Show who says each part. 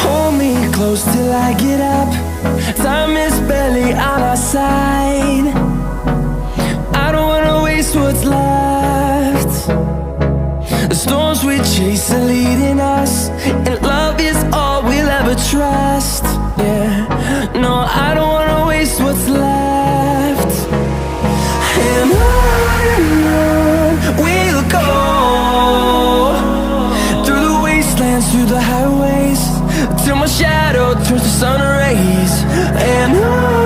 Speaker 1: Hold me close till I get up. Time is barely on our side. I don't wanna waste what's left. The storms we chase are leading us, and love is all we'll ever trust. Yeah, no, I don't wanna waste what's left. And on we'll go, through the wastelands, through the highways, till my shadow turns to sun rays. And on